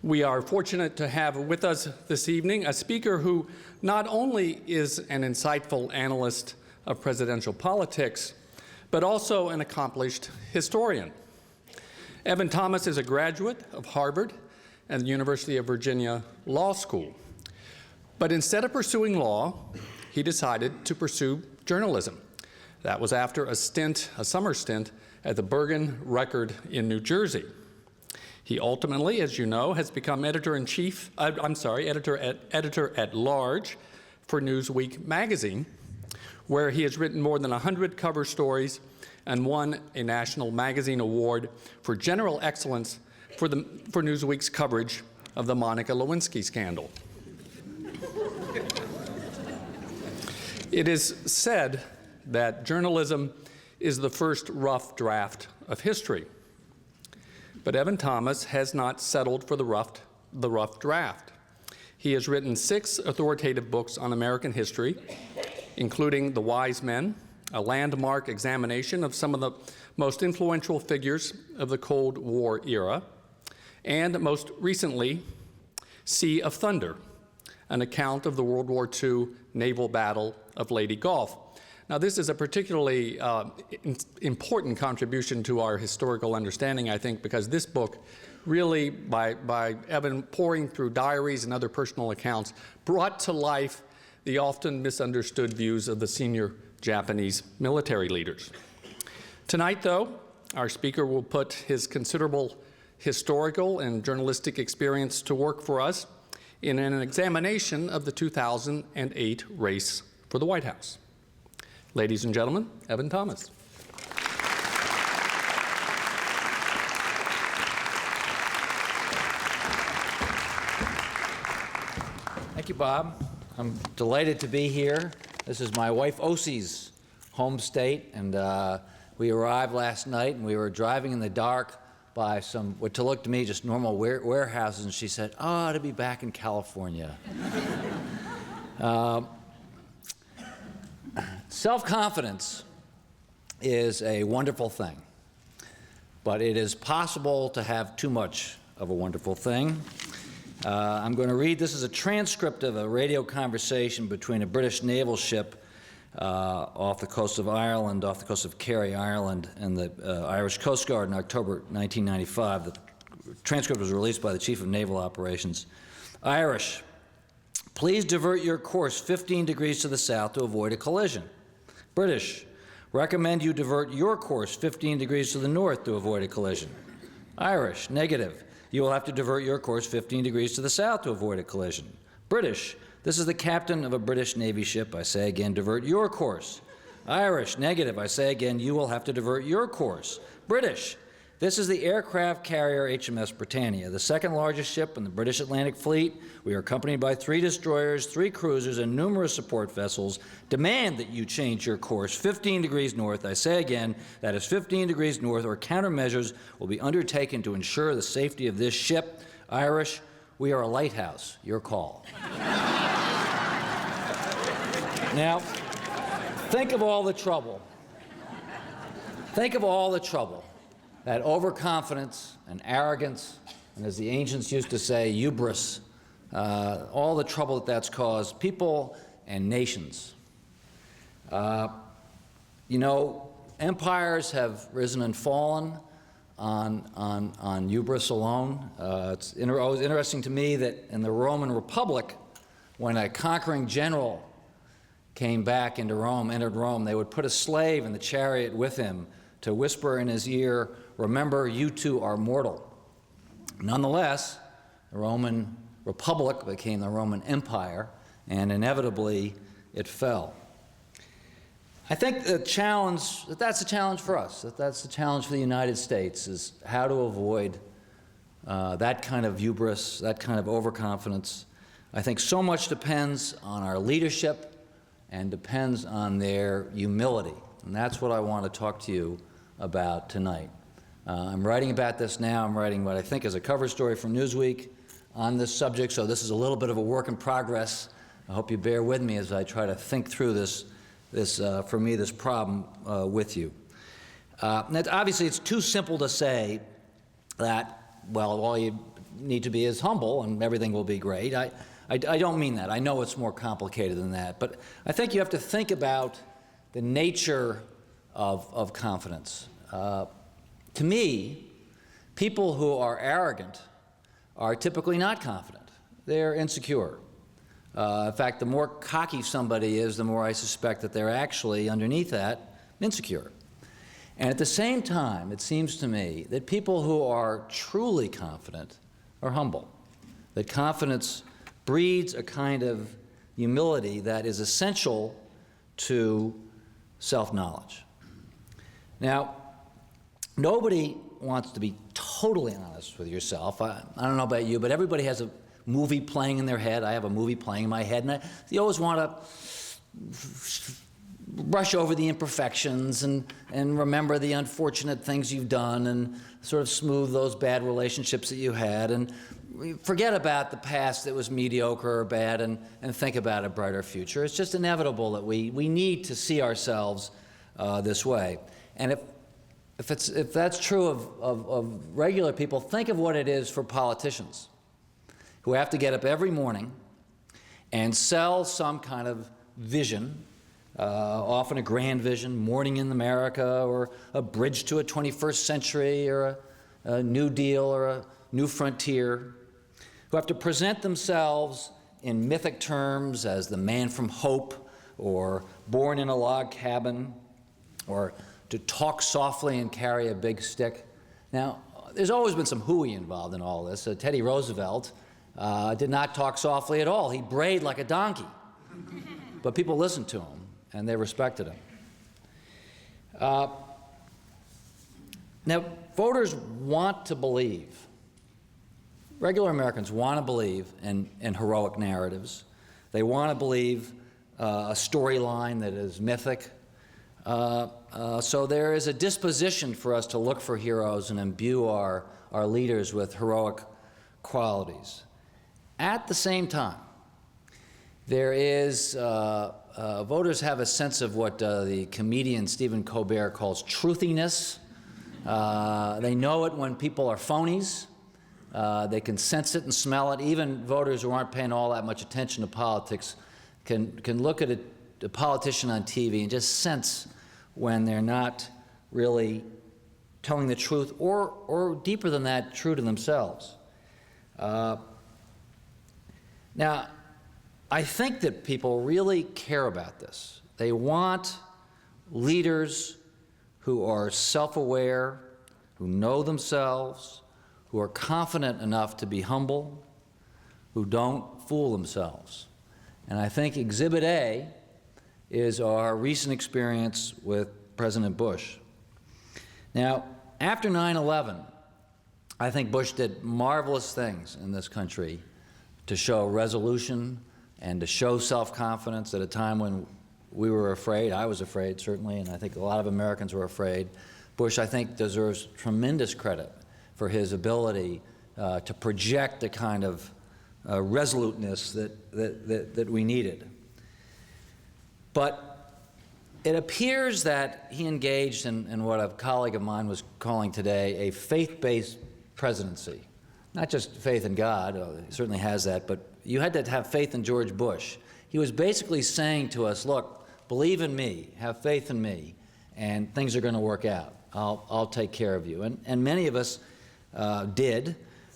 We are fortunate to have with us this evening a speaker who not only is an insightful analyst of presidential politics, but also an accomplished historian. Evan Thomas is a graduate of Harvard and the University of Virginia Law School. But instead of pursuing law, he decided to pursue journalism. That was after a summer stint at the Bergen Record in New Jersey. He ultimately, as you know, has become editor at large for Newsweek magazine, where he has written more than 100 cover stories and won a national magazine award for general excellence for Newsweek's coverage of the Monica Lewinsky scandal. It is said that journalism is the first rough draft of history. But Evan Thomas has not settled for the rough draft. He has written 6 authoritative books on American history, including The Wise Men, a landmark examination of some of the most influential figures of the Cold War era, and most recently, Sea of Thunder, an account of the World War II naval battle of Leyte Gulf. Now, this is a particularly important contribution to our historical understanding, I think, because this book really, by Evan pouring through diaries and other personal accounts, brought to life the often misunderstood views of the senior Japanese military leaders. Tonight, though, our speaker will put his considerable historical and journalistic experience to work for us in an examination of the 2008 race for the White House. Ladies and gentlemen, Evan Thomas. Thank you, Bob. I'm delighted to be here. This is my wife Osie's home state, and we arrived last night, and we were driving in the dark by some, what to look to me, just normal warehouses, and she said, "Oh, to be back in California." Self-confidence is a wonderful thing, but it is possible to have too much of a wonderful thing. I'm going to read, this is a transcript of a radio conversation between a British naval ship off the coast of Ireland, off the coast of Kerry, Ireland, and the Irish Coast Guard in October 1995. The transcript was released by the Chief of Naval Operations. Irish, please divert your course 15 degrees to the south to avoid a collision. British, recommend you divert your course 15 degrees to the north to avoid a collision. Irish, negative. You will have to divert your course 15 degrees to the south to avoid a collision. British, this is the captain of a British Navy ship. I say again, divert your course. Irish, negative. I say again, you will have to divert your course. British, this is the aircraft carrier HMS Britannia, the second largest ship in the British Atlantic Fleet. We are accompanied by 3 destroyers, 3 cruisers, and numerous support vessels. Demand that you change your course 15 degrees north. I say again, that is 15 degrees north, or countermeasures will be undertaken to ensure the safety of this ship. Irish, we are a lighthouse. Your call. Now, think of all the trouble. Think of all the trouble that overconfidence and arrogance, and as the ancients used to say, hubris, all the trouble that that's caused people and nations. You know, empires have risen and fallen on hubris alone. It's always interesting to me that in the Roman Republic, when a conquering general came back into Rome, entered Rome, they would put a slave in the chariot with him to whisper in his ear, "Remember, you too are mortal." Nonetheless, the Roman Republic became the Roman Empire, and inevitably it fell. I think that's a challenge for us, that's the challenge for the United States, is how to avoid that kind of hubris, that kind of overconfidence. I think so much depends on our leadership and depends on their humility, and that's what I want to talk to you about tonight. I'm writing about this now. I'm writing what I think is a cover story from Newsweek on this subject, so this is a little bit of a work in progress. I hope you bear with me as I try to think through this problem with you. Obviously, it's too simple to say that, well, all you need to be as humble and everything will be great. I don't mean that. I know it's more complicated than that. But I think you have to think about the nature of confidence. To me, people who are arrogant are typically not confident. They're insecure. In fact, the more cocky somebody is, the more I suspect that they're actually, underneath that, insecure. And at the same time, it seems to me that people who are truly confident are humble. That confidence breeds a kind of humility that is essential to self-knowledge. Now, nobody wants to be totally honest with yourself. I don't know about you, but everybody has a movie playing in their head. I have a movie playing in my head, and you always want to brush over the imperfections and remember the unfortunate things you've done and sort of smooth those bad relationships that you had and forget about the past that was mediocre or bad and think about a brighter future. It's just inevitable that we need to see ourselves this way. And if that's true of regular people, think of what it is for politicians who have to get up every morning and sell some kind of vision, often a grand vision, morning in America, or a bridge to a 21st century, or a New Deal, or a new frontier, who have to present themselves in mythic terms as the man from hope, or born in a log cabin, or to talk softly and carry a big stick. Now, there's always been some hooey involved in all this. Teddy Roosevelt did not talk softly at all. He brayed like a donkey. But people listened to him, and they respected him. Now, voters want to believe, regular Americans want to believe in heroic narratives. They want to believe a storyline that is mythic. So there is a disposition for us to look for heroes and imbue our leaders with heroic qualities. At the same time, there is, voters have a sense of what the comedian Stephen Colbert calls truthiness. They know it when people are phonies. They can sense it and smell it. Even voters who aren't paying all that much attention to politics can look at a politician on TV and just sense when they're not really telling the truth, or deeper than that, true to themselves. Now, I think that people really care about this. They want leaders who are self-aware, who know themselves, who are confident enough to be humble, who don't fool themselves. And I think Exhibit A is our recent experience with President Bush. Now, after 9/11, I think Bush did marvelous things in this country to show resolution and to show self-confidence at a time when we were afraid. I was afraid, certainly, and I think a lot of Americans were afraid. Bush, I think, deserves tremendous credit for his ability to project the kind of resoluteness that we needed. But it appears that he engaged in what a colleague of mine was calling today a faith-based presidency. Not just faith in God, he certainly has that, but you had to have faith in George Bush. He was basically saying to us, look, believe in me, have faith in me, and things are going to work out. I'll take care of you. And many of us did,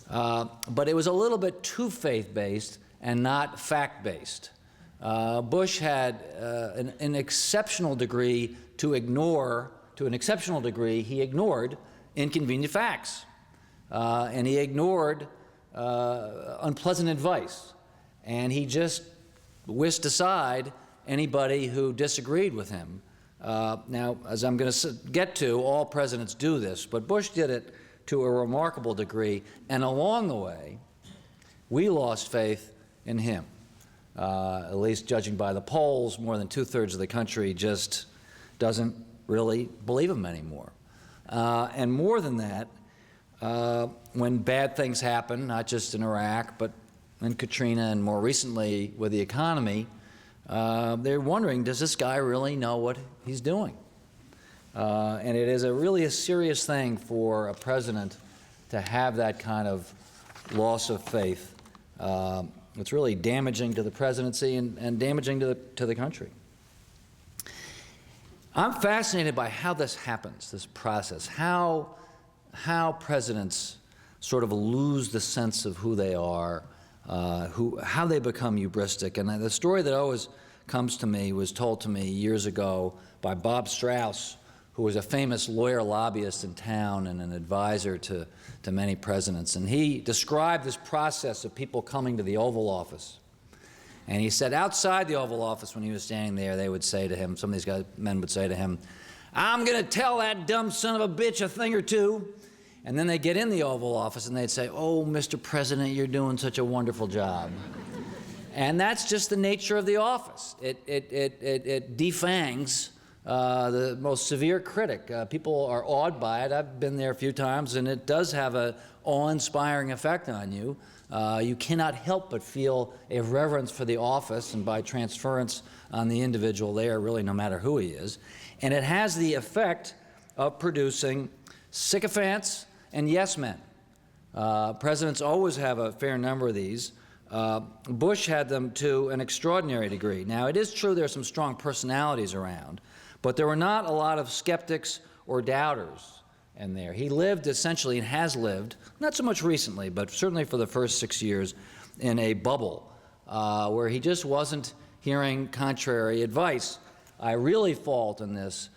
but it was a little bit too faith-based and not fact-based. Bush had an exceptional degree to an exceptional degree, he ignored inconvenient facts. And he ignored unpleasant advice. And he just whisked aside anybody who disagreed with him. Now, as I'm going to get to, all presidents do this, but Bush did it to a remarkable degree, and along the way, we lost faith in him. At least judging by the polls, more than 2/3 of the country just doesn't really believe him anymore. And more than that, when bad things happen, not just in Iraq, but in Katrina and more recently with the economy, they're wondering, does this guy really know what he's doing? And it is really a serious thing for a president to have that kind of loss of faith. It's really damaging to the presidency and damaging to the country. I'm fascinated by how this happens, this process, how presidents sort of lose the sense of who they are, how they become hubristic. And the story that always comes to me was told to me years ago by Bob Strauss, who was a famous lawyer lobbyist in town and an advisor to many presidents. And he described this process of people coming to the Oval Office. And he said outside the Oval Office, when he was standing there, they would say to him, some of these men would say to him, "I'm going to tell that dumb son of a bitch a thing or two." And then they'd get in the Oval Office and they'd say, "Oh, Mr. President, you're doing such a wonderful job." And that's just the nature of the office. It defangs the most severe critic. People are awed by it. I've been there a few times, and it does have an awe-inspiring effect on you. You cannot help but feel a reverence for the office, and by transference on the individual there, really no matter who he is. And it has the effect of producing sycophants and yes men. Presidents always have a fair number of these. Bush had them to an extraordinary degree. Now, it is true there are some strong personalities around, but there were not a lot of skeptics or doubters in there. He lived essentially, and has lived, not so much recently, but certainly for the first 6 years, in a bubble where he just wasn't hearing contrary advice. I really fault in this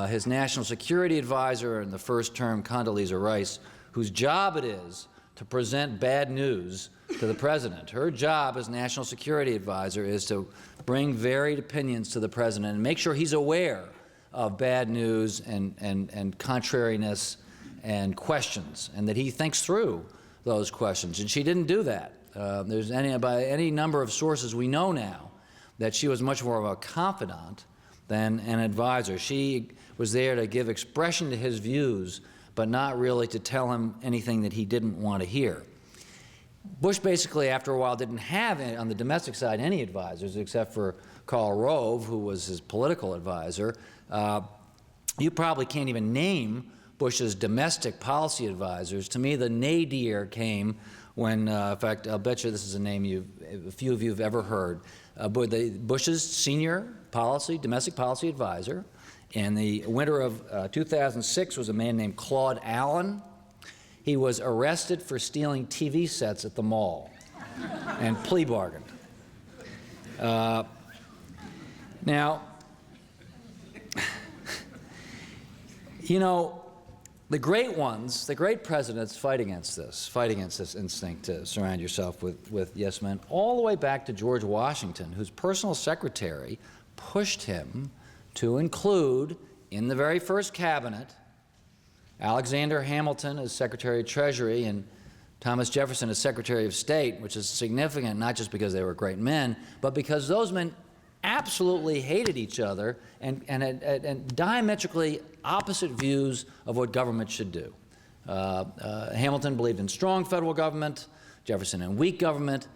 his national security advisor in the first term, Condoleezza Rice, whose job it is to present bad news to the president. Her job as national security advisor is to bring varied opinions to the president and make sure he's aware of bad news and contrariness and questions, and that he thinks through those questions. And she didn't do that. By any number of sources we know now that she was much more of a confidant than an advisor. She was there to give expression to his views, but not really to tell him anything that he didn't want to hear. Bush basically, after a while, didn't have, on the domestic side, any advisors except for Karl Rove, who was his political advisor. You probably can't even name Bush's domestic policy advisors. To me, the nadir came when, in fact, I'll bet you this is a name a few of you have ever heard, Bush's senior domestic policy advisor in the winter of 2006 was a man named Claude Allen. He was arrested for stealing TV sets at the mall and plea bargained. Now, you know, the great ones, the great presidents fight against this instinct to surround yourself with yes men, all the way back to George Washington, whose personal secretary pushed him to include in the very first cabinet Alexander Hamilton as Secretary of Treasury and Thomas Jefferson as Secretary of State, which is significant not just because they were great men, but because those men absolutely hated each other and had diametrically opposite views of what government should do. Hamilton believed in strong federal government, Jefferson in weak government.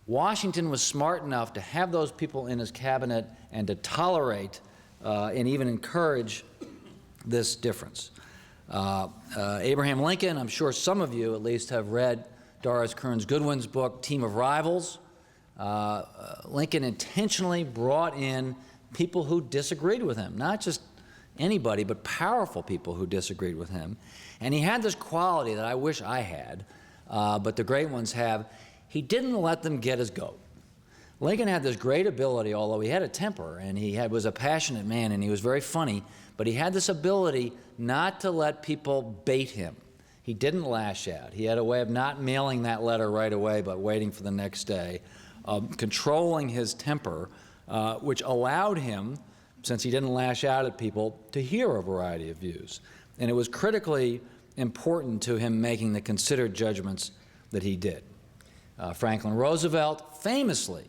Washington was smart enough to have those people in his cabinet and to tolerate and even encourage this difference. Abraham Lincoln, I'm sure some of you at least have read Doris Kearns Goodwin's book, Team of Rivals. Lincoln intentionally brought in people who disagreed with him, not just anybody, but powerful people who disagreed with him. And he had this quality that I wish I had, but the great ones have. He didn't let them get his goat. Lincoln had this great ability, although he had a temper, and he was a passionate man, and he was very funny, but he had this ability not to let people bait him. He didn't lash out. He had a way of not mailing that letter right away, but waiting for the next day, controlling his temper, which allowed him, since he didn't lash out at people, to hear a variety of views. And it was critically important to him making the considered judgments that he did. Franklin Roosevelt famously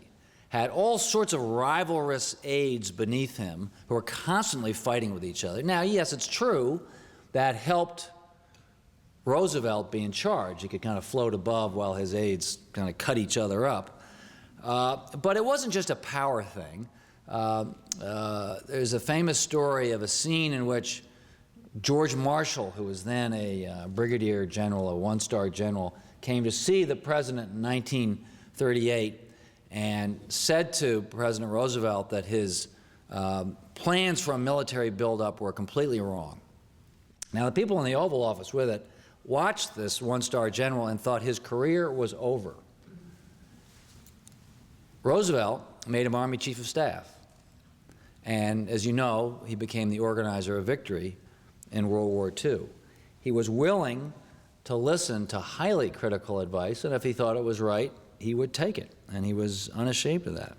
had all sorts of rivalrous aides beneath him who were constantly fighting with each other. Now, yes, it's true that helped Roosevelt be in charge. He could kind of float above while his aides kind of cut each other up. But it wasn't just a power thing. There's a famous story of a scene in which George Marshall, who was then a brigadier general, a one-star general, came to see the president in 1938 and said to President Roosevelt that his plans for a military buildup were completely wrong. Now, the people in the Oval Office with it watched this one-star general and thought his career was over. Roosevelt made him Army Chief of Staff. And as you know, he became the organizer of victory in World War II. He was willing to listen to highly critical advice, and if he thought it was right, he would take it, and he was unashamed of that.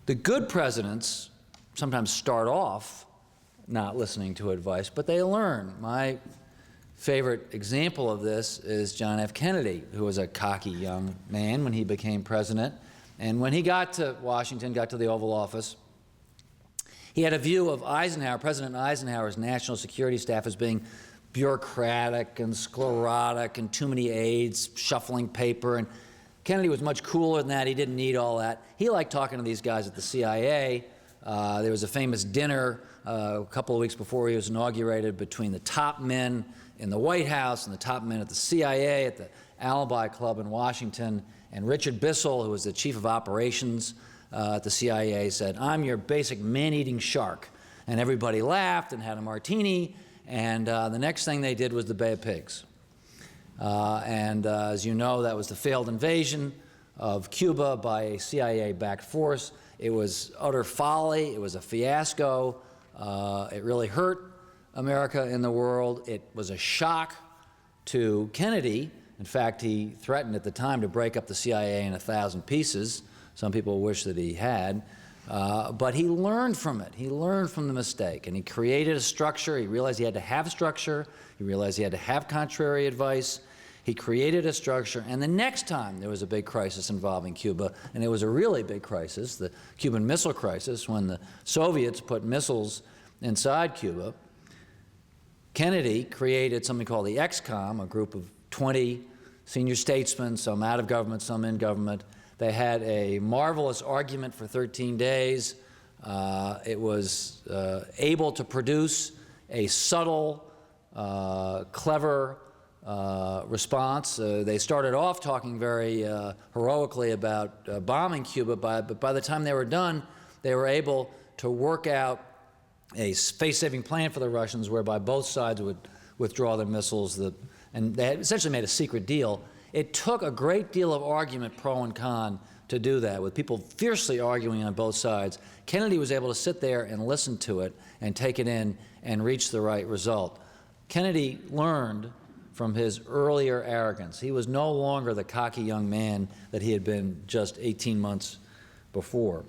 The good presidents sometimes start off not listening to advice, but they learn. My favorite example of this is John F. Kennedy, who was a cocky young man when he became president. And when he got to Washington, got to the Oval Office, he had a view of Eisenhower, President Eisenhower's national security staff, as being bureaucratic and sclerotic and too many aides, shuffling paper. And Kennedy was much cooler than that. He didn't need all that. He liked talking to these guys at the CIA. There was a famous dinner a couple of weeks before he was inaugurated between the top men in the White House and the top men at the CIA at the Alibi Club in Washington. And Richard Bissell, who was the chief of operations at the CIA, said, "I'm your basic man-eating shark." And everybody laughed and had a martini. And the next thing they did was the Bay of Pigs. As you know, that was the failed invasion of Cuba by a CIA-backed force. It was utter folly. It was a fiasco. It really hurt America in the world. It was a shock to Kennedy. In fact, he threatened at the time to break up the CIA in 1,000 pieces. Some people wish that he had. But he learned from it. He learned from the mistake, and he created a structure. He realized he had to have structure. He realized he had to have contrary advice. He created a structure, and the next time there was a big crisis involving Cuba, and it was a really big crisis, the Cuban Missile Crisis, when the Soviets put missiles inside Cuba, Kennedy created something called the XCOM, a group of 20 senior statesmen, some out of government, some in government. They had a marvelous argument for 13 days. It was able to produce a subtle, clever response. They started off talking very heroically about bombing Cuba, but by the time they were done, they were able to work out a face-saving plan for the Russians whereby both sides would withdraw their missiles, and they had essentially made a secret deal. It took a great deal of argument, pro and con, to do that, with people fiercely arguing on both sides. Kennedy was able to sit there and listen to it and take it in and reach the right result. Kennedy learned from his earlier arrogance. He was no longer the cocky young man that he had been just 18 months before.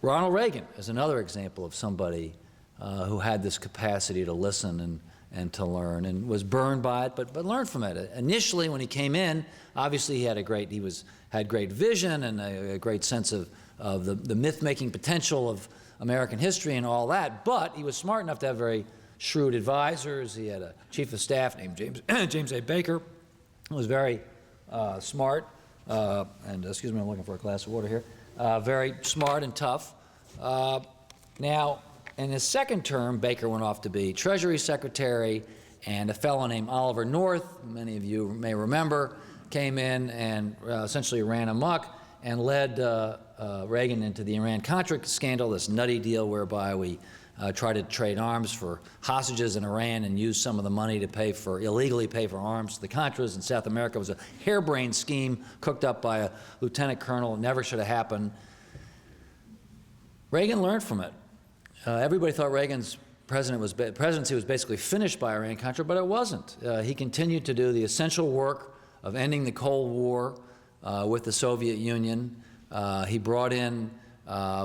Ronald Reagan is another example of somebody who had this capacity to listen and to learn, and was burned by it, but learned from it. Initially, when he came in, obviously he had had great vision and a great sense of the myth-making potential of American history and all that, but he was smart enough to have very shrewd advisors. He had a chief of staff named James A. Baker, who was very smart, and excuse me, I'm looking for a glass of water here, very smart and tough. Now, in his second term, Baker went off to be Treasury Secretary, and a fellow named Oliver North, many of you may remember, came in and essentially ran amok and led Reagan into the Iran-Contra scandal, this nutty deal whereby we tried to trade arms for hostages in Iran and use some of the money to illegally pay for arms to the Contras in South America. It was a harebrained scheme cooked up by a lieutenant colonel. It never should have happened. Reagan learned from it. Everybody thought Reagan's presidency was basically finished by Iran-Contra, but it wasn't. He continued to do the essential work of ending the Cold War with the Soviet Union. He brought in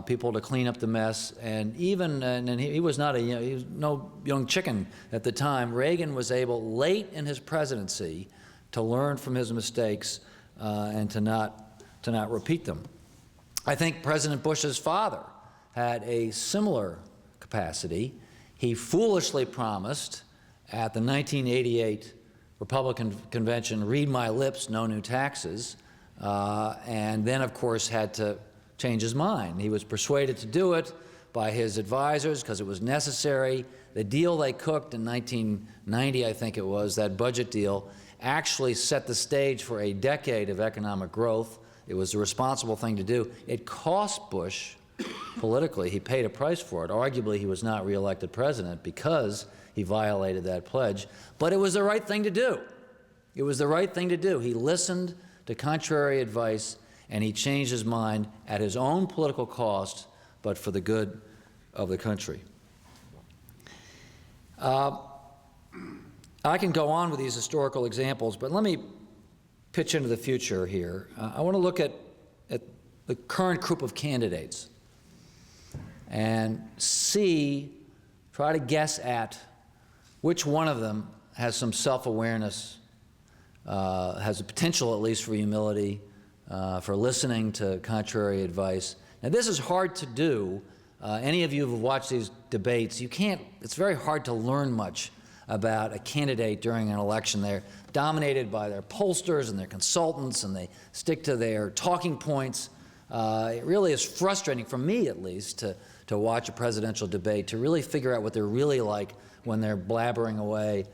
people to clean up the mess, and he was no young chicken at the time. Reagan was able, late in his presidency, to learn from his mistakes and to not repeat them. I think President Bush's father had a similar capacity. He foolishly promised at the 1988 Republican convention, "Read my lips, no new taxes," and then, of course, had to change his mind. He was persuaded to do it by his advisors because it was necessary. The deal they cooked in 1990, I think it was, that budget deal, actually set the stage for a decade of economic growth. It was the responsible thing to do. It cost Bush politically. He paid a price for it. Arguably, he was not reelected president because he violated that pledge. But it was the right thing to do. It was the right thing to do. He listened to contrary advice, and he changed his mind at his own political cost, but for the good of the country. I can go on with these historical examples, but let me pitch into the future here. I want to look at the current group of candidates and try to guess at which one of them has some self-awareness, has a potential at least for humility, for listening to contrary advice. Now, this is hard to do. Any of you who have watched these debates, it's very hard to learn much about a candidate during an election. They're dominated by their pollsters and their consultants, and they stick to their talking points. It really is frustrating, for me at least, to watch a presidential debate, to really figure out what they're really like when they're blabbering away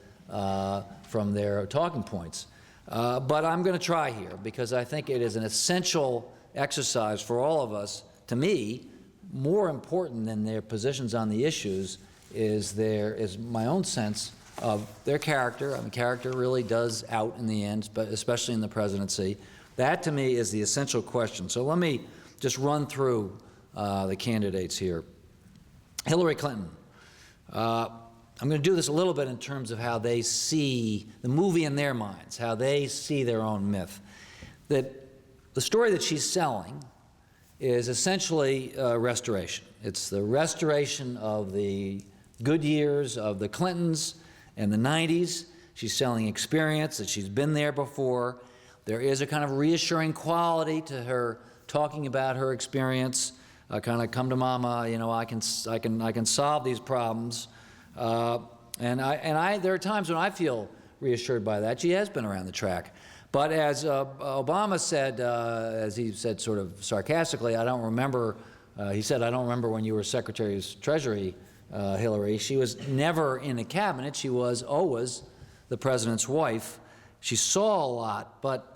from their talking points. But I'm going to try here because I think it is an essential exercise for all of us. To me, more important than their positions on the issues is my own sense of their character. I mean, character really does out in the end, but especially in the presidency. That, to me, is the essential question. So let me just run through the candidates here. Hillary Clinton. I'm going to do this a little bit in terms of how they see the movie in their minds, how they see their own myth. That the story that she's selling is essentially restoration. It's the restoration of the good years of the Clintons in the 90s. She's selling experience, that she's been there before. There is a kind of reassuring quality to her talking about her experience. Kind of come to mama, you know, I can solve these problems. There are times when I feel reassured by that. She has been around the track. But as Obama said, as he said sort of sarcastically, I don't remember, he said, I don't remember when you were Secretary of Treasury, Hillary. She was never in a cabinet. She was always the president's wife. She saw a lot, but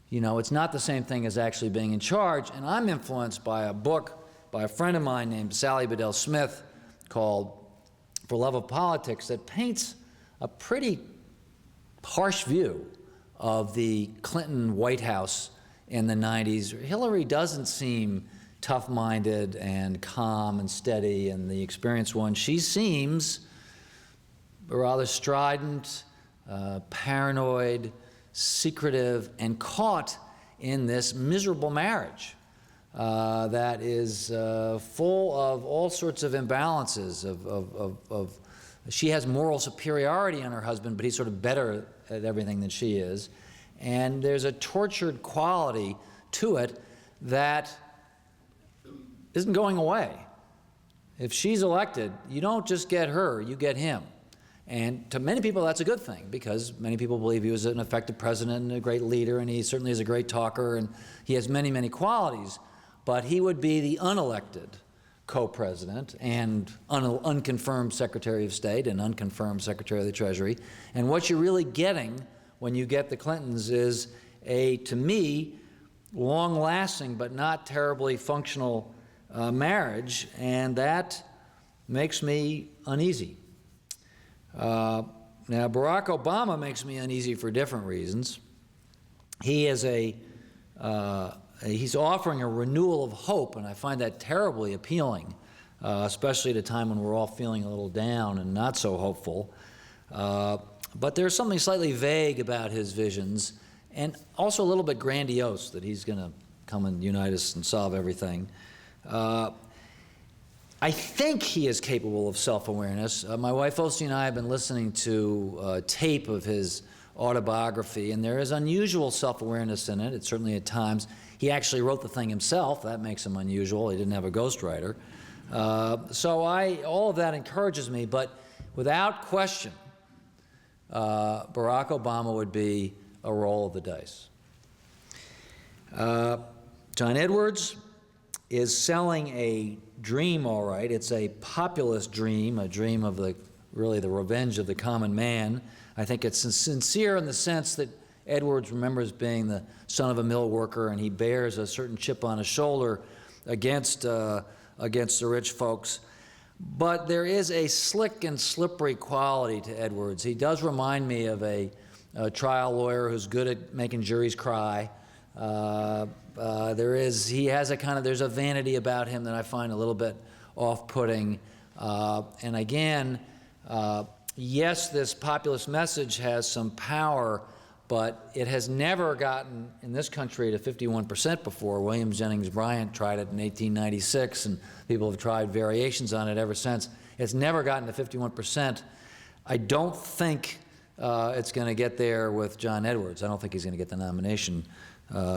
you know, it's not the same thing as actually being in charge. And I'm influenced by a book by a friend of mine named Sally Bedell Smith called For Love of Politics that paints a pretty harsh view of the Clinton White House in the 90s. Hillary doesn't seem tough-minded and calm and steady and the experienced one. She seems rather strident, paranoid, secretive, and caught in this miserable marriage that is full of all sorts of imbalances. She has moral superiority on her husband, but he's sort of better at everything than she is. And there's a tortured quality to it that isn't going away. If she's elected, you don't just get her, you get him. And to many people, that's a good thing, because many people believe he was an effective president and a great leader, and he certainly is a great talker, and he has many, many qualities. But he would be the unelected co-president and unconfirmed Secretary of State and unconfirmed Secretary of the Treasury. And what you're really getting when you get the Clintons is a, to me, long-lasting but not terribly functional marriage, and that makes me uneasy. Now, Barack Obama makes me uneasy for different reasons. He is he's offering a renewal of hope, and I find that terribly appealing, especially at a time when we're all feeling a little down and not so hopeful. But there's something slightly vague about his visions, and also a little bit grandiose, that he's going to come and unite us and solve everything. I think he is capable of self-awareness. My wife Osteen and I have been listening to tape of his autobiography, and there is unusual self-awareness in it. It's certainly at times. He actually wrote the thing himself. That makes him unusual. He didn't have a ghostwriter. So all of that encourages me, but without question, Barack Obama would be a roll of the dice. John Edwards, is selling a dream, all right. It's a populist dream, a dream of really the revenge of the common man. I think it's sincere in the sense that Edwards remembers being the son of a mill worker, and he bears a certain chip on his shoulder against the rich folks. But there is a slick and slippery quality to Edwards. He does remind me of a trial lawyer who's good at making juries cry. There's a vanity about him that I find a little bit off-putting. And again, yes, this populist message has some power, but it has never gotten in this country to 51% before. William Jennings Bryan tried it in 1896, and people have tried variations on it ever since. It's never gotten to 51%. I don't think it's going to get there with John Edwards. I don't think he's going to get the nomination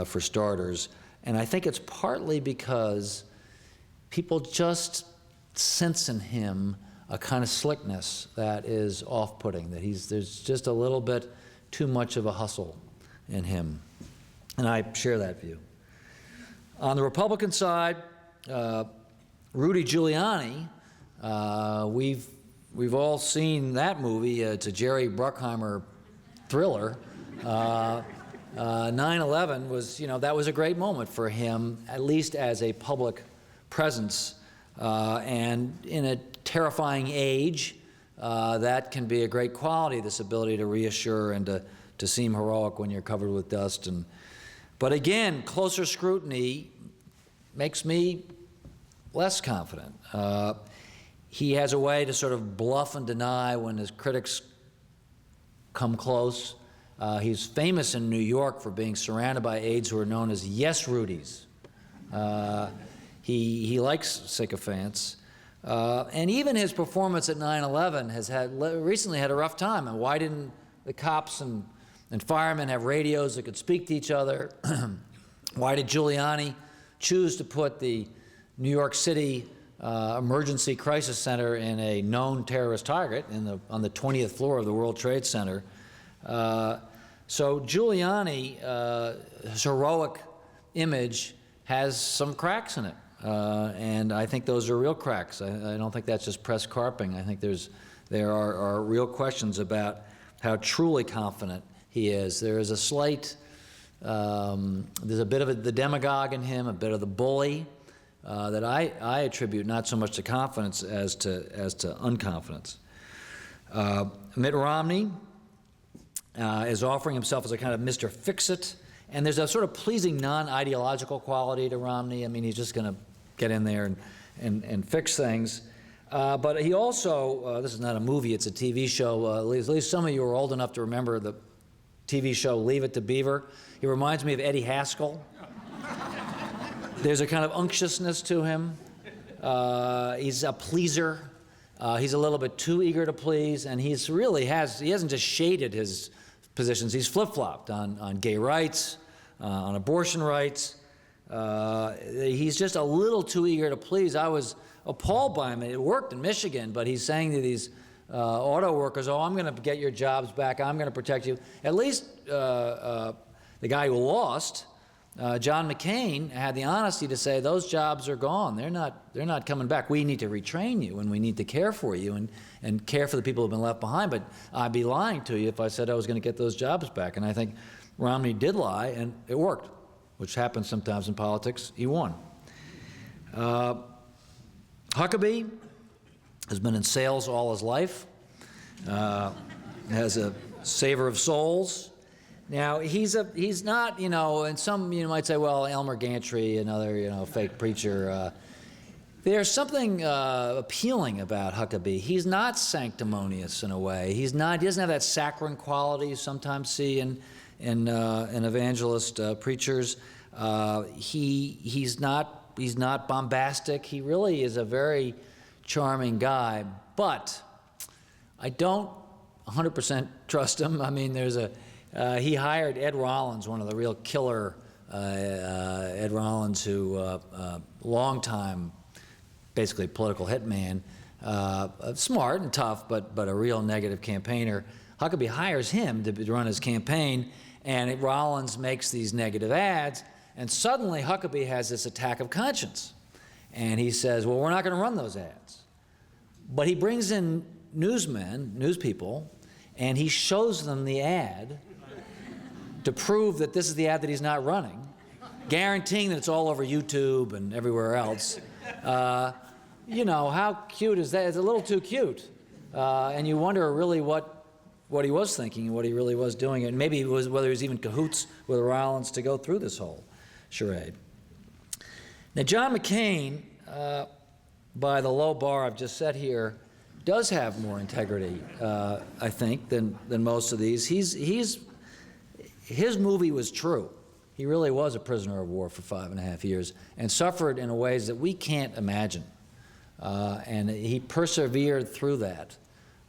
for starters. And I think it's partly because people just sense in him a kind of slickness that is off-putting, that there's just a little bit too much of a hustle in him. And I share that view. On the Republican side, Rudy Giuliani, we've all seen that movie. It's a Jerry Bruckheimer thriller. 9/11 was, that was a great moment for him, at least as a public presence. And in a terrifying age, that can be a great quality, this ability to reassure and to seem heroic when you're covered with dust. But again, closer scrutiny makes me less confident. He has a way to sort of bluff and deny when his critics come close. He's famous in New York for being surrounded by aides who are known as yes Rudies. He likes sycophants. And even his performance at 9/11 has recently had a rough time. And why didn't the cops and firemen have radios that could speak to each other? Why did Giuliani choose to put the New York City Emergency Crisis Center in a known terrorist target on the 20th floor of the World Trade Center? So Giuliani's heroic image has some cracks in it. And I think those are real cracks. I don't think that's just press carping. I think there are real questions about how truly confident he is. There is a slight, there's a bit of the demagogue in him, a bit of the bully that I attribute not so much to confidence as to unconfidence. Mitt Romney is offering himself as a kind of Mr. Fix-It, and there's a sort of pleasing non-ideological quality to Romney. I mean, he's just going to get in there and fix things. But he also, this is not a movie, it's a TV show. At least some of you are old enough to remember the TV show Leave It to Beaver. He reminds me of Eddie Haskell. There's a kind of unctuousness to him. He's a pleaser. He's a little bit too eager to please, and he hasn't just shaded his positions. He's flip-flopped on gay rights, on abortion rights. He's just a little too eager to please. I was appalled by him. It worked in Michigan, but he's saying to these auto workers, oh, I'm going to get your jobs back. I'm going to protect you. At least the guy who lost, John McCain, had the honesty to say those jobs are gone. They're not coming back. We need to retrain you, and we need to care for you and care for the people who've been left behind. But I'd be lying to you if I said I was going to get those jobs back. And I think Romney did lie, and it worked, which happens sometimes in politics. He won. Huckabee has been in sales all his life, has a savor of souls. Now, he's not, and some might say, well, Elmer Gantry, another, fake preacher. There's something appealing about Huckabee. He's not sanctimonious in a way. He doesn't have that saccharine quality you sometimes see in evangelist preachers. He's not bombastic. He really is a very charming guy, but I don't 100% trust him. I mean, he hired Ed Rollins, one of the real killer Ed Rollins, who long-time, basically political hitman, smart and tough, but a real negative campaigner. Huckabee hires him to run his campaign, and Rollins makes these negative ads, and suddenly Huckabee has this attack of conscience. And he says, well, we're not going to run those ads. But he brings in news people, and he shows them the ad to prove that this is the ad that he's not running, guaranteeing that it's all over YouTube and everywhere else. You know, how cute is that? It's a little too cute. And you wonder really what he was thinking and what he really was doing, and maybe whether he was even cahoots with Rollins to go through this whole charade. Now, John McCain, by the low bar I've just set here, does have more integrity, I think, than most of these. His movie was true. He really was a prisoner of war for 5.5 years and suffered in ways that we can't imagine. And he persevered through that.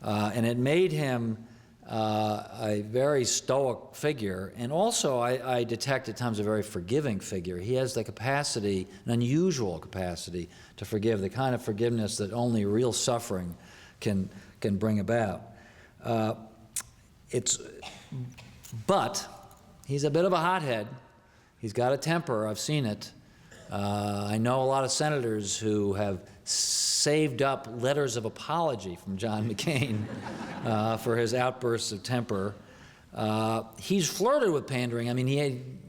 And it made him a very stoic figure, and also I detect at times a very forgiving figure. He has the capacity, an unusual capacity, to forgive, the kind of forgiveness that only real suffering can bring about. But he's a bit of a hothead. He's got a temper. I've seen it. I know a lot of senators who have saved up letters of apology from John McCain for his outbursts of temper. He's flirted with pandering. I mean,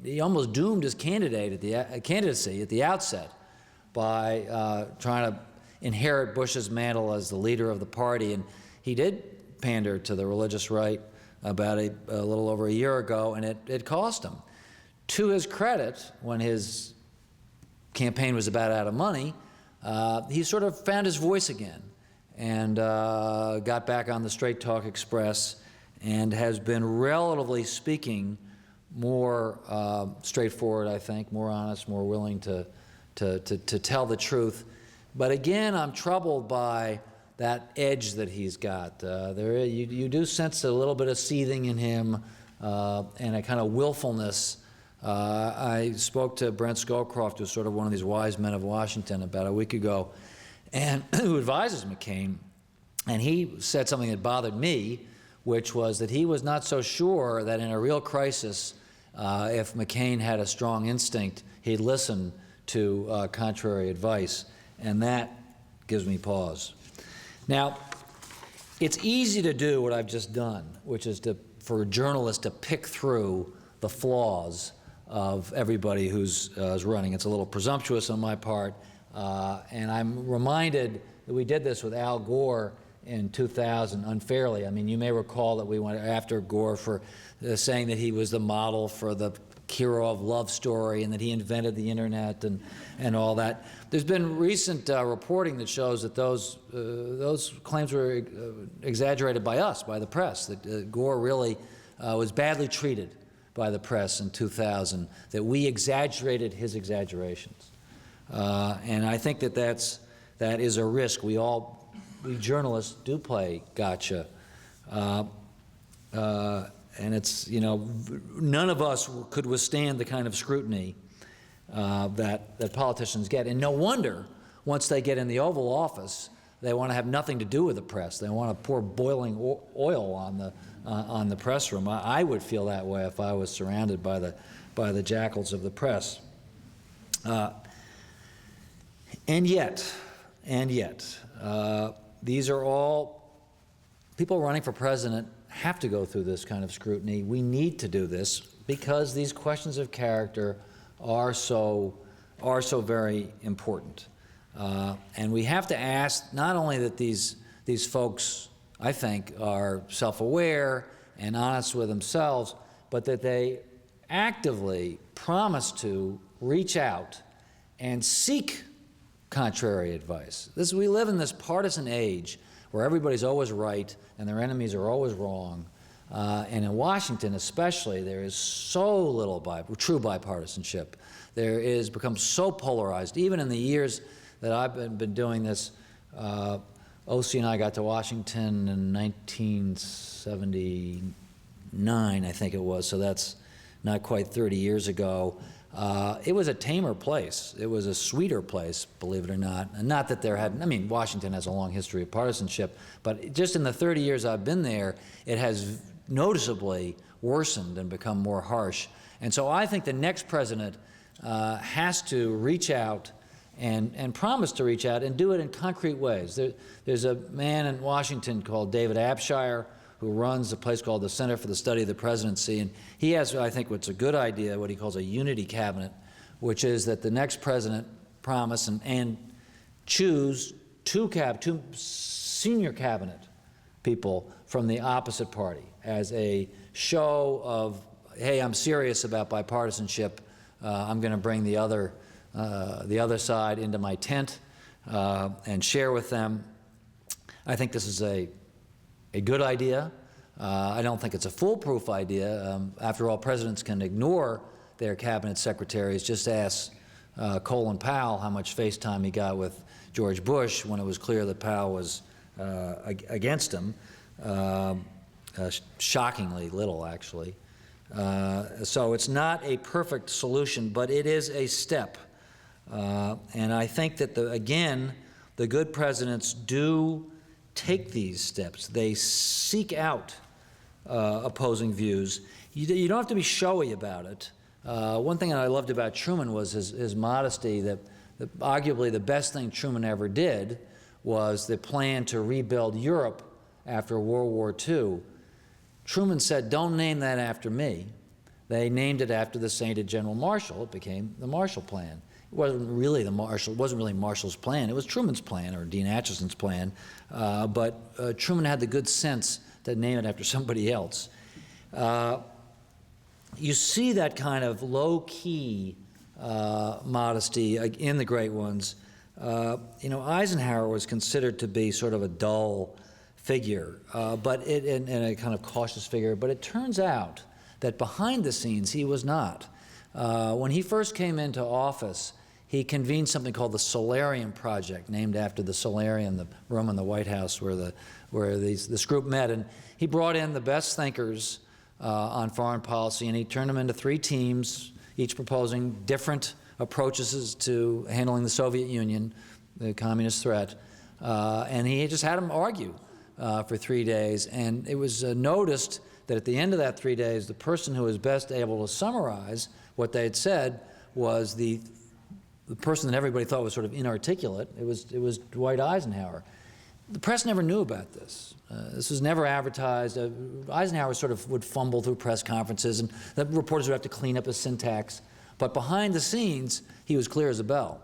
he almost doomed his candidacy at the outset by trying to inherit Bush's mantle as the leader of the party. And he did pander to the religious right about a little over a year ago, and it cost him. To his credit, when his campaign was about out of money, he sort of found his voice again and got back on the Straight Talk Express and has been, relatively speaking, more straightforward, I think, more honest, more willing to tell the truth. But again, I'm troubled by that edge that he's got. You do sense a little bit of seething in him and a kind of willfulness. I spoke to Brent Scowcroft, who's sort of one of these wise men of Washington, about a week ago, and who advises McCain, and he said something that bothered me, which was that he was not so sure that in a real crisis, if McCain had a strong instinct, he'd listen to contrary advice, and that gives me pause. Now, it's easy to do what I've just done, which is for a journalist to pick through the flaws of everybody who's running. It's a little presumptuous on my part, and I'm reminded that we did this with Al Gore in 2000 unfairly. I mean, you may recall that we went after Gore for saying that he was the model for the Kirov love story and that he invented the internet and all that. There's been recent reporting that shows that those claims were exaggerated by us, by the press, that Gore really was badly treated by the press in 2000, that we exaggerated his exaggerations. And I think that is a risk. We journalists do play gotcha. And it's, none of us could withstand the kind of scrutiny that politicians get. And no wonder, once they get in the Oval Office, they want to have nothing to do with the press. They want to pour boiling oil on the press room. I would feel that way if I was surrounded by the jackals of the press. And yet, these are all people running for president have to go through this kind of scrutiny. We need to do this because these questions of character are so very important. And we have to ask not only that these folks, I think, are self-aware and honest with themselves, but that they actively promise to reach out and seek contrary advice. We live in this partisan age where everybody's always right and their enemies are always wrong. And in Washington especially, there is so little true bipartisanship. There is become so polarized. Even in the years that I've been doing this, O.C. and I got to Washington in 1979, I think it was, so that's not quite 30 years ago. It was a tamer place. It was a sweeter place, believe it or not. And not that Washington has a long history of partisanship, but just in the 30 years I've been there, it has noticeably worsened and become more harsh. And so I think the next president has to reach out and promise to reach out and do it in concrete ways. There's a man in Washington called David Abshire who runs a place called the Center for the Study of the Presidency, and he has, I think, what's a good idea, what he calls a unity cabinet, which is that the next president promise and choose two senior cabinet people from the opposite party as a show of, hey, I'm serious about bipartisanship. I'm going to bring the other side into my tent and share with them. I think this is a good idea. I don't think it's a foolproof idea. After all, presidents can ignore their cabinet secretaries. Just ask Colin Powell how much face time he got with George Bush when it was clear that Powell was against him. Shockingly little, actually. So it's not a perfect solution, but it is a step. And I think that, again, the good presidents do take these steps. They seek out opposing views. You don't have to be showy about it. One thing that I loved about Truman was his modesty, that arguably the best thing Truman ever did was the plan to rebuild Europe after World War II. Truman said, don't name that after me. They named it after the sainted General Marshall. It became the Marshall Plan. It wasn't really Marshall's plan. It was Truman's plan, or Dean Acheson's plan. But Truman had the good sense to name it after somebody else. You see that kind of low-key modesty in the great ones. Eisenhower was considered to be sort of a dull figure, and a kind of cautious figure. But it turns out that behind the scenes he was not. When he first came into office, he convened something called the Solarium Project, named after the solarium, the room in the White House where this group met. And he brought in the best thinkers on foreign policy, and he turned them into 3 teams, each proposing different approaches to handling the Soviet Union, the communist threat. And he just had them argue for 3 days. And it was noticed that at the end of that 3 days, the person who was best able to summarize what they had said was the person that everybody thought was sort of inarticulate. It was Dwight Eisenhower. The press never knew about this. This was never advertised. Eisenhower sort of would fumble through press conferences, and the reporters would have to clean up his syntax. But behind the scenes, he was clear as a bell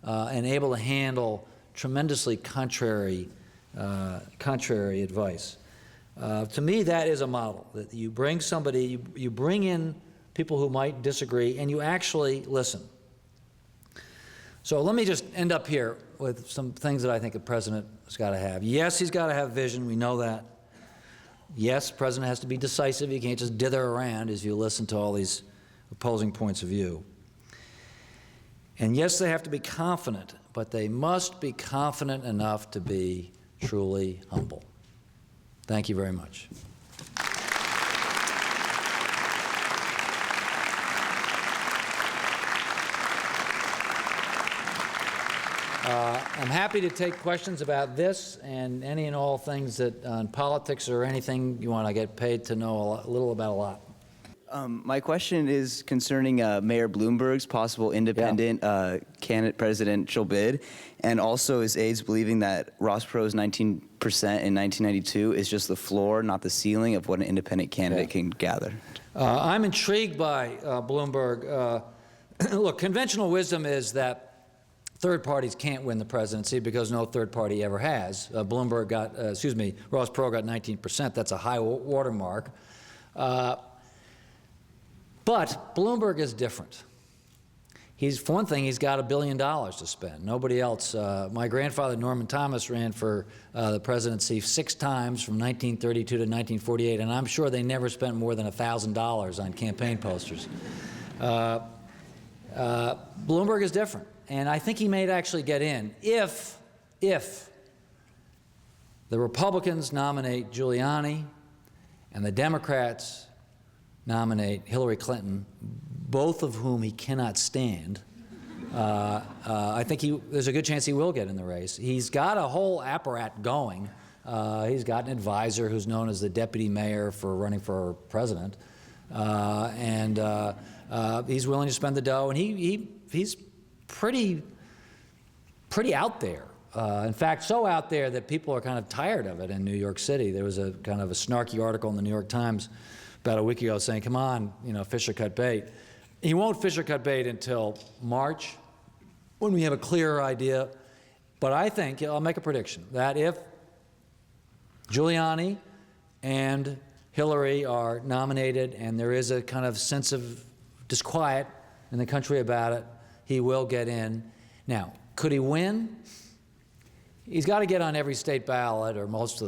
and able to handle tremendously contrary advice. To me, that is a model, that you bring somebody, you bring in people who might disagree, and you actually listen. So let me just end up here with some things that I think a president has got to have. Yes, he's got to have vision. We know that. Yes, the president has to be decisive. He can't just dither around as you listen to all these opposing points of view. And yes, they have to be confident, but they must be confident enough to be truly humble. Thank you very much. I'm happy to take questions about this and any and all things that on politics or anything you want to get paid to know a little about a lot. My question is concerning Mayor Bloomberg's possible independent candidate presidential bid, and also his aides believing that Ross Perot's 19% in 1992 is just the floor, not the ceiling of what an independent candidate can gather. I'm intrigued by Bloomberg. Look, conventional wisdom is that third parties can't win the presidency because no third party ever has. Ross Perot got 19%. That's a high watermark. But Bloomberg is different. For one thing, he's got $1 billion to spend. Nobody else. My grandfather, Norman Thomas, ran for the presidency 6 times from 1932 to 1948, and I'm sure they never spent more than $1,000 on campaign posters. Bloomberg is different, and I think he may actually get in if the Republicans nominate Giuliani and the Democrats nominate Hillary Clinton, both of whom he cannot stand. I think there's a good chance he will get in the race. He's got a whole apparat going. He's got an advisor who's known as the deputy mayor for running for president. And he's willing to spend the dough. And he's pretty pretty out there. In fact, so out there that people are kind of tired of it in New York City. There was a kind of a snarky article in the New York Times about a week ago saying, come on, fish or cut bait. He won't fish or cut bait until March, when we have a clearer idea. But I think, I'll make a prediction, that if Giuliani and Hillary are nominated and there is a kind of sense of disquiet in the country about it, he will get in. Now, could he win? He's got to get on every state ballot, or almost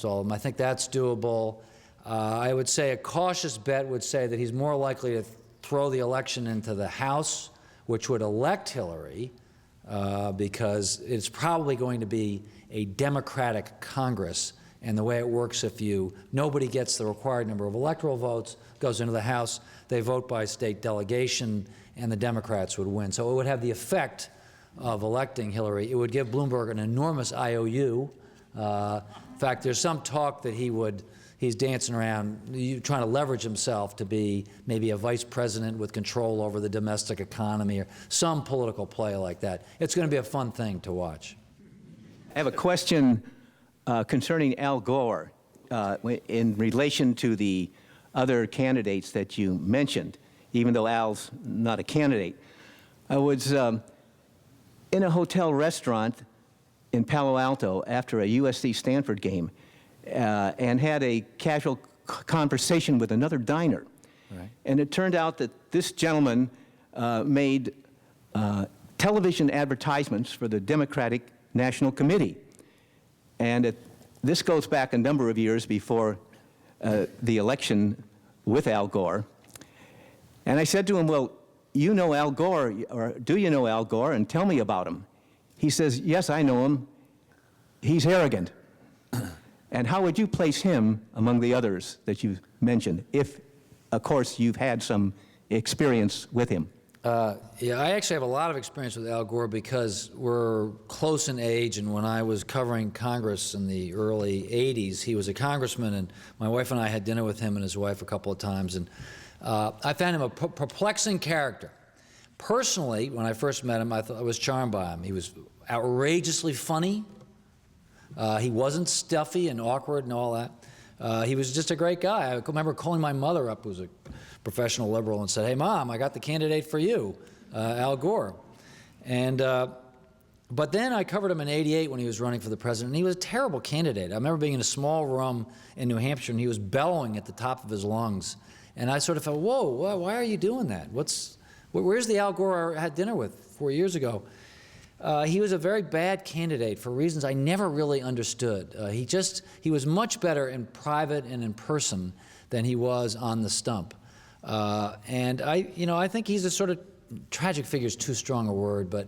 all of them. I think that's doable. I would say a cautious bet would say that he's more likely to throw the election into the House, which would elect Hillary, because it's probably going to be a Democratic Congress. And the way it works, if nobody gets the required number of electoral votes, goes into the House, they vote by state delegation, and the Democrats would win. So it would have the effect of electing Hillary. It would give Bloomberg an enormous IOU. In fact, there's some talk that he's dancing around trying to leverage himself to be maybe a vice president with control over the domestic economy or some political play like that. It's going to be a fun thing to watch. I have a question concerning Al Gore in relation to the other candidates that you mentioned, even though Al's not a candidate. I was in a hotel restaurant in Palo Alto after a USC Stanford game and had a casual conversation with another diner. Right. And it turned out that this gentleman made television advertisements for the Democratic National Committee. And this goes back a number of years before the election with Al Gore. And I said to him, well, you know Al Gore, or do you know Al Gore, and tell me about him. He says, yes, I know him. He's arrogant. And how would you place him among the others that you mentioned, if, of course, you've had some experience with him? Yeah, I actually have a lot of experience with Al Gore because we're close in age, and when I was covering Congress in the early 80s, he was a congressman, and my wife and I had dinner with him and his wife a couple of times, and I found him a perplexing character. Personally, when I first met him, I was charmed by him. He was outrageously funny. He wasn't stuffy and awkward and all that. He was just a great guy. I remember calling my mother up, who was a professional liberal, and said, hey, Mom, I got the candidate for you, Al Gore. And, but then I covered him in '88 when he was running for the president, and he was a terrible candidate. I remember being in a small room in New Hampshire, and he was bellowing at the top of his lungs. And I sort of felt, whoa, why are you doing that? Where's the Al Gore I had dinner with 4 years ago? He was a very bad candidate for reasons I never really understood. He was much better in private and in person than he was on the stump. And I think he's a sort of tragic figure is too strong a word, but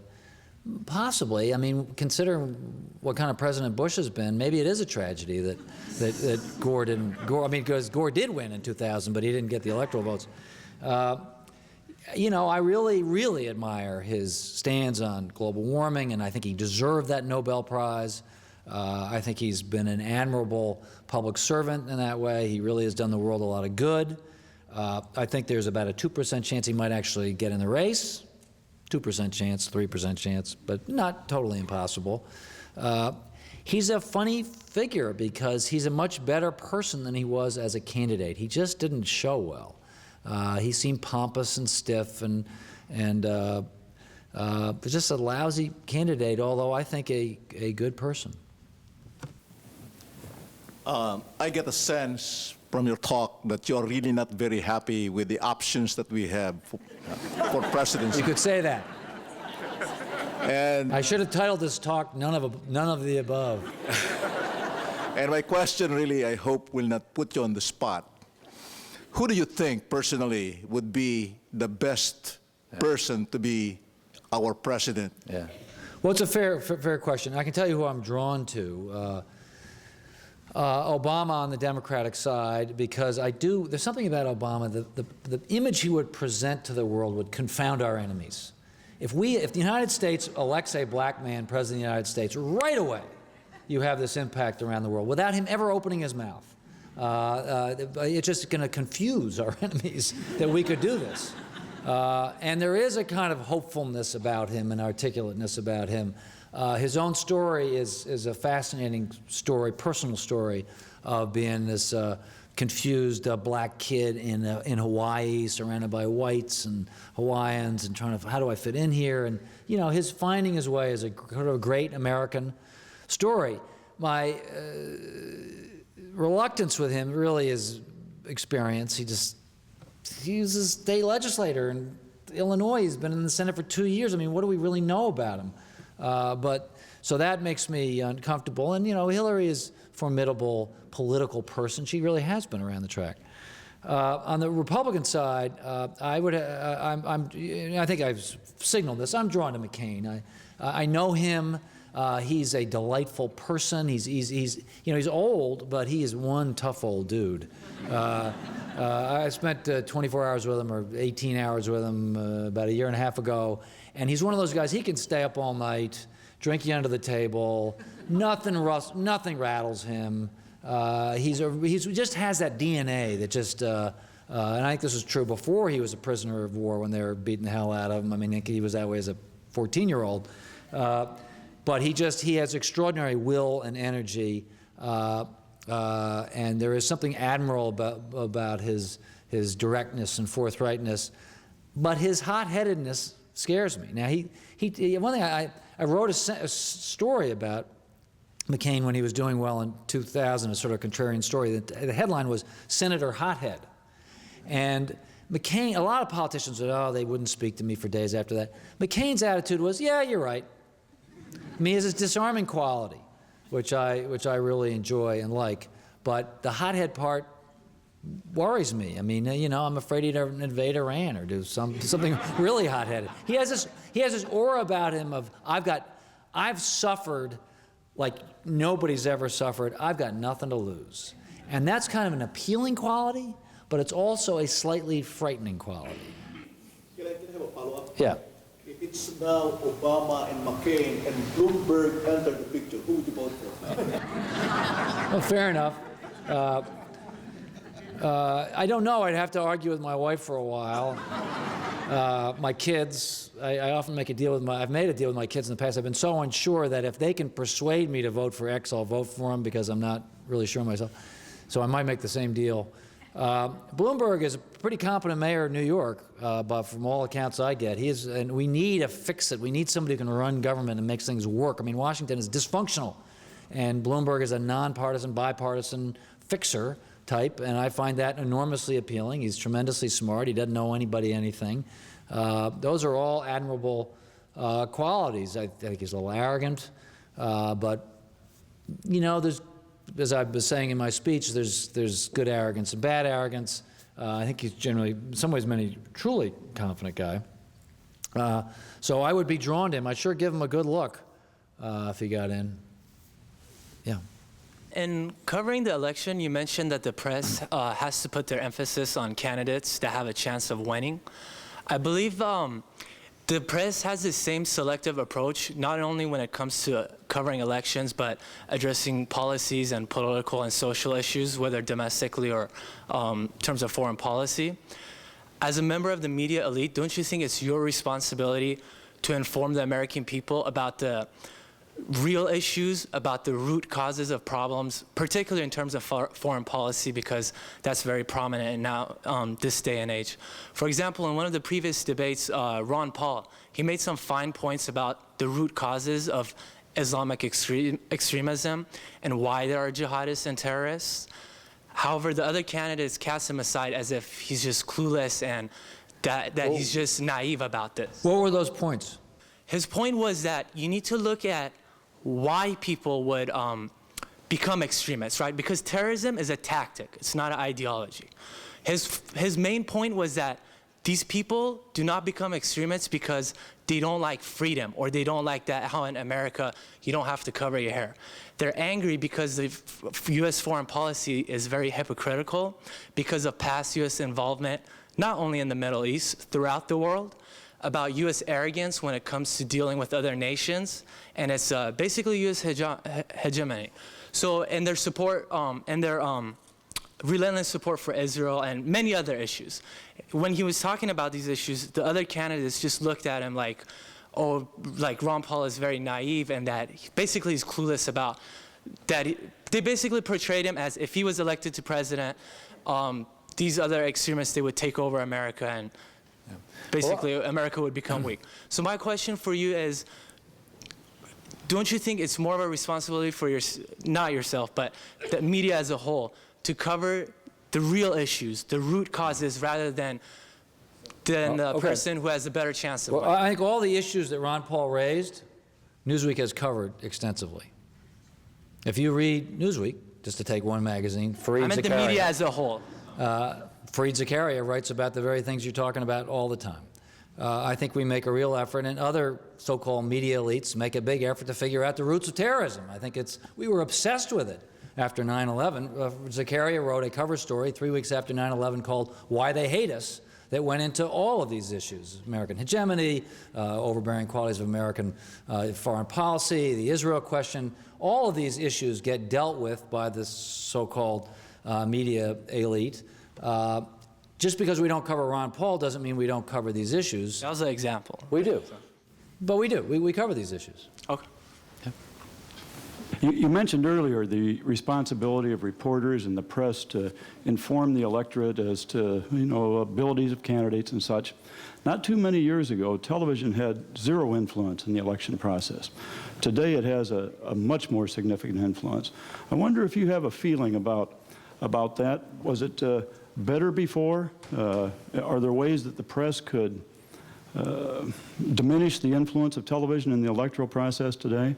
possibly. I mean, considering what kind of President Bush has been, maybe it is a tragedy that Gore didn't. Because Gore did win in 2000, but he didn't get the electoral votes. I really, really admire his stands on global warming, and I think he deserved that Nobel Prize. I think he's been an admirable public servant in that way. He really has done the world a lot of good. I think there's about a 2% chance he might actually get in the race. 2% chance, 3% chance, but not totally impossible. He's a funny figure because he's a much better person than he was as a candidate. He just didn't show well. He seemed pompous and stiff and just a lousy candidate, although I think a good person. I get a sense from your talk that you're really not very happy with the options that we have for presidency. You could say that. And I should have titled this talk None of the Above. And my question really, I hope, will not put you on the spot. Who do you think personally would be the best person to be our president? Yeah. Well, it's a fair question. I can tell you who I'm drawn to. Obama on the Democratic side, because there's something about Obama, the image he would present to the world would confound our enemies. If the United States elects a black man president of the United States, right away you have this impact around the world without him ever opening his mouth. It's just going to confuse our enemies that we could do this. And there is a kind of hopefulness about him and articulateness about him. His own story is a fascinating story, personal story, of being this confused black kid in Hawaii, surrounded by whites and Hawaiians, and trying to, how do I fit in here? And his finding his way is a sort of great American story. My reluctance with him really is experience. He was a state legislator in Illinois. He's been in the Senate for 2 years. I mean, what do we really know about him? So that makes me uncomfortable. And Hillary is a formidable political person. She really has been around the track. On the Republican side, I think I've signaled this. I'm drawn to McCain. I know him. He's a delightful person. He's old, but he is one tough old dude. I spent 24 hours with him, or 18 hours with him, about a year and a half ago, and he's one of those guys. He can stay up all night, drinking under the table. Nothing rattles him. He just has that DNA that just. And I think this was true before he was a prisoner of war, when they were beating the hell out of him. I mean, he was that way as a 14-year-old. But he has extraordinary will and energy, and there is something admirable about his directness and forthrightness. But his hot-headedness scares me. Now, one thing I wrote a story about McCain when he was doing well in 2000, a sort of contrarian story. The headline was "Senator Hothead," and McCain. A lot of politicians said, they wouldn't speak to me for days after that. McCain's attitude was, "Yeah, you're right." I mean, it's his disarming quality, which I really enjoy and like. But the hothead part worries me. I mean, I'm afraid he'd invade Iran or do something really hot-headed. He has this aura about him of I've suffered like nobody's ever suffered. I've got nothing to lose, and that's kind of an appealing quality, but it's also a slightly frightening quality. Can I have a follow-up? Yeah. If it's now Obama and McCain and Bloomberg enter the picture, who would you vote for? Well, fair enough. I don't know. I'd have to argue with my wife for a while. My kids, I often make a deal with I've made a deal with my kids in the past. I've been so unsure that if they can persuade me to vote for X, I'll vote for them, because I'm not really sure myself. So I might make the same deal. Bloomberg is a pretty competent mayor of New York, but from all accounts I get, and we need a fix-it. We need somebody who can run government and makes things work. I mean, Washington is dysfunctional, and Bloomberg is a nonpartisan, bipartisan fixer type, and I find that enormously appealing. He's tremendously smart. He doesn't know anybody anything. Those are all admirable qualities. I think he's a little arrogant, but there's, as I was saying in my speech, there's good arrogance and bad arrogance. I think he's generally, in some ways, truly confident guy. So I would be drawn to him. I'd sure give him a good look if he got in. Yeah. In covering the election, you mentioned that the press has to put their emphasis on candidates that have a chance of winning. I believe the press has the same selective approach, not only when it comes to covering elections, but addressing policies and political and social issues, whether domestically or in terms of foreign policy. As a member of the media elite, don't you think it's your responsibility to inform the American people about the real issues, about the root causes of problems, particularly in terms of foreign policy, because that's very prominent now, this day and age. For example, in one of the previous debates, Ron Paul, he made some fine points about the root causes of Islamic extremism and why there are jihadists and terrorists. However, the other candidates cast him aside as if he's just clueless and that he's just naive about this. What were those points? His point was that you need to look at why people would become extremists, right? Because terrorism is a tactic. It's not an ideology. His main point was that these people do not become extremists because they don't like freedom, or they don't like that how in America you don't have to cover your hair. They're angry because the U.S. foreign policy is very hypocritical because of past U.S. involvement, not only in the Middle East, throughout the world, about U.S. arrogance when it comes to dealing with other nations, and it's basically U.S. hegemony. So, and their support, and their relentless support for Israel and many other issues. When he was talking about these issues, the other candidates just looked at him like, oh, like Ron Paul is very naive and that basically he's clueless about that. They basically portrayed him as if he was elected to president, these other extremists, they would take over America and basically America would become weak. So my question for you is, don't you think it's more of a responsibility for not yourself, but the media as a whole to cover the real issues, the root causes, rather than the person who has a better chance of winning? I think all the issues that Ron Paul raised, Newsweek has covered extensively. If you read Newsweek, just to take one magazine, Fareed I meant the media as a whole. Fareed Zakaria writes about the very things you're talking about all the time. I think we make a real effort, and other so-called media elites make a big effort to figure out the roots of terrorism. I think we were obsessed with it after 9/11. Zakaria wrote a cover story 3 weeks after 9/11 called "Why They Hate Us," that went into all of these issues: American hegemony, overbearing qualities of American foreign policy, the Israel question. All of these issues get dealt with by this so-called media elite. Just because we don't cover Ron Paul doesn't mean we don't cover these issues. That was an example. We do. But we do. We cover these issues. Okay. You mentioned earlier the responsibility of reporters and the press to inform the electorate as to, abilities of candidates and such. Not too many years ago, television had zero influence in the election process. Today, it has a much more significant influence. I wonder if you have a feeling about that. Was it better before? Are there ways that the press could diminish the influence of television in the electoral process today?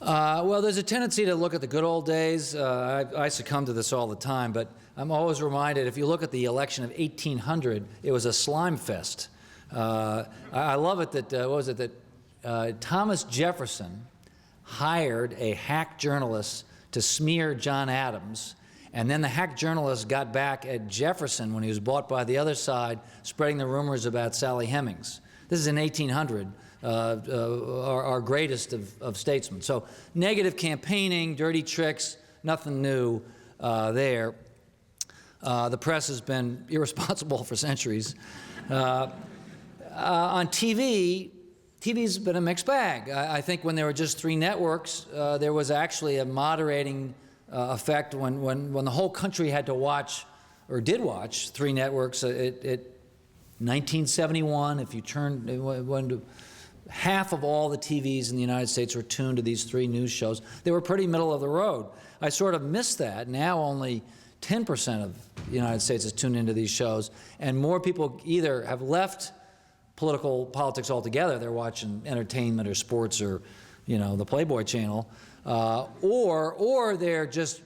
Well, there's a tendency to look at the good old days. I succumb to this all the time, but I'm always reminded, if you look at the election of 1800, it was a slime fest. I love it that, Thomas Jefferson hired a hack journalist to smear John Adams, and then the hack journalist got back at Jefferson when he was bought by the other side, spreading the rumors about Sally Hemings. This is in 1800. Our greatest of statesmen. So negative campaigning, dirty tricks, nothing new there. The press has been irresponsible for centuries. On TV's been a mixed bag. I think when there were just 3 networks, there was actually a moderating effect when the whole country had to watch, or did watch, 3 networks. 1971, if you turned, half of all the TVs in the United States were tuned to these 3 news shows. They were pretty middle of the road. I sort of missed that. Now only 10% of the United States is tuned into these shows, and more people either have left politics altogether, they're watching entertainment or sports or, the Playboy channel, or they're just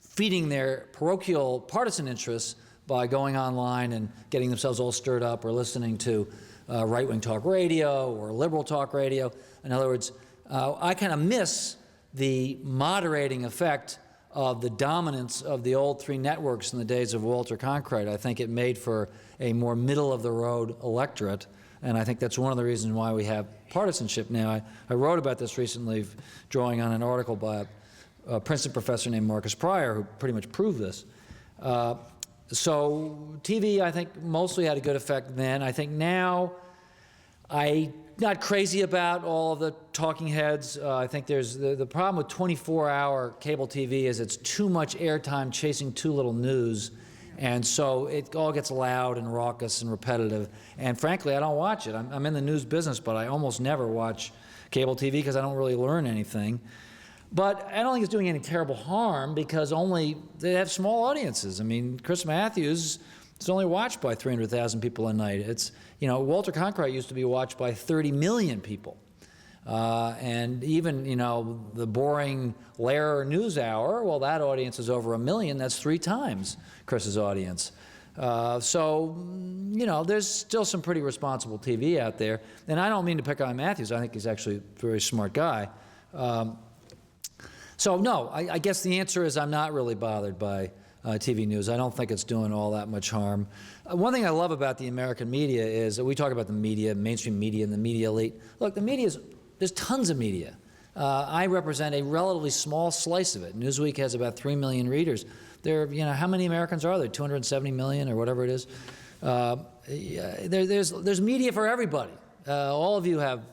feeding their parochial partisan interests by going online and getting themselves all stirred up or listening to right-wing talk radio or liberal talk radio. In other words, I kind of miss the moderating effect of the dominance of the old 3 networks in the days of Walter Cronkite. I think it made for a more middle-of-the-road electorate, and I think that's one of the reasons why we have partisanship now. I wrote about this recently, drawing on an article by a Princeton professor named Marcus Pryor, who pretty much proved this. So TV, I think, mostly had a good effect then. I think now, I'm not crazy about all of the talking heads. I think there's the problem with 24-hour cable TV is it's too much airtime chasing too little news, and so it all gets loud and raucous and repetitive. And frankly, I don't watch it. I'm in the news business, but I almost never watch cable TV because I don't really learn anything. But I don't think it's doing any terrible harm because they have small audiences. I mean, Chris Matthews is only watched by 300,000 people a night. It's, Walter Cronkite used to be watched by 30 million people. And even, the boring Lehrer News Hour, well, that audience is over 1 million. That's 3 times Chris's audience. So, there's still some pretty responsible TV out there. And I don't mean to pick on Matthews. I think he's actually a very smart guy. So no, I guess the answer is I'm not really bothered by TV news. I don't think it's doing all that much harm. One thing I love about the American media is that we talk about the media, mainstream media, and the media elite. Look, there's tons of media. I represent a relatively small slice of it. Newsweek has about 3 million readers. How many Americans are there? 270 million or whatever it is. There's media for everybody. All of you have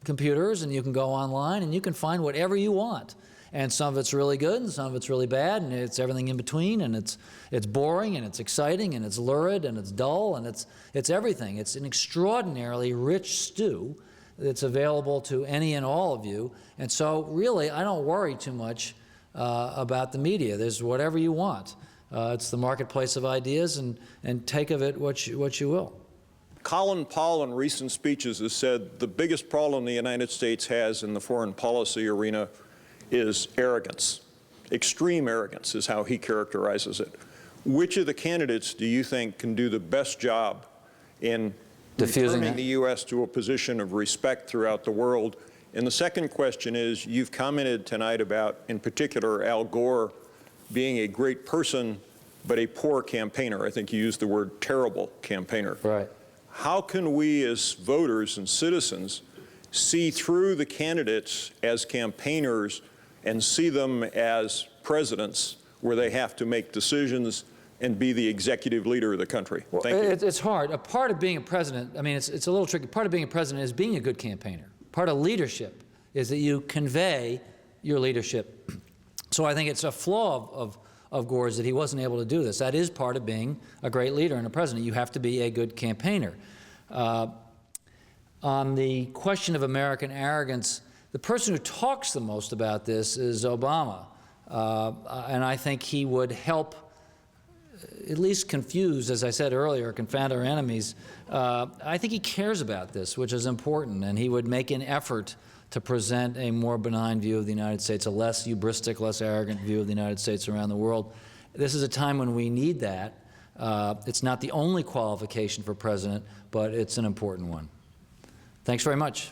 computers, and you can go online and you can find whatever you want. And some of it's really good, and some of it's really bad, and it's everything in between, and it's boring, and it's exciting, and it's lurid, and it's dull, and it's everything. It's an extraordinarily rich stew that's available to any and all of you. And so really, I don't worry too much about the media. There's whatever you want. It's the marketplace of ideas, and take of it what you will. Colin Powell in recent speeches has said the biggest problem the United States has in the foreign policy arena is arrogance. Extreme arrogance is how he characterizes it. Which of the candidates do you think can do the best job in returning the U.S. to a position of respect throughout the world? And the second question is, you've commented tonight about, in particular, Al Gore being a great person, but a poor campaigner. I think you used the word terrible campaigner. Right. How can we as voters and citizens see through the candidates as campaigners and see them as presidents where they have to make decisions and be the executive leader of the country? Well, Thank you. it's hard. A part of being a president, I mean, it's a little tricky. Part of being a president is being a good campaigner. Part of leadership is that you convey your leadership. So I think it's a flaw of Gore's that he wasn't able to do this. That is part of being a great leader and a president. You have to be a good campaigner. On the question of American arrogance, the person who talks the most about this is Obama. And I think he would help at least confuse, as I said earlier, confound our enemies. I think he cares about this, which is important, and he would make an effort to present a more benign view of the United States, a less hubristic, less arrogant view of the United States around the world. This is a time when we need that. It's not the only qualification for president, but it's an important one. Thanks very much.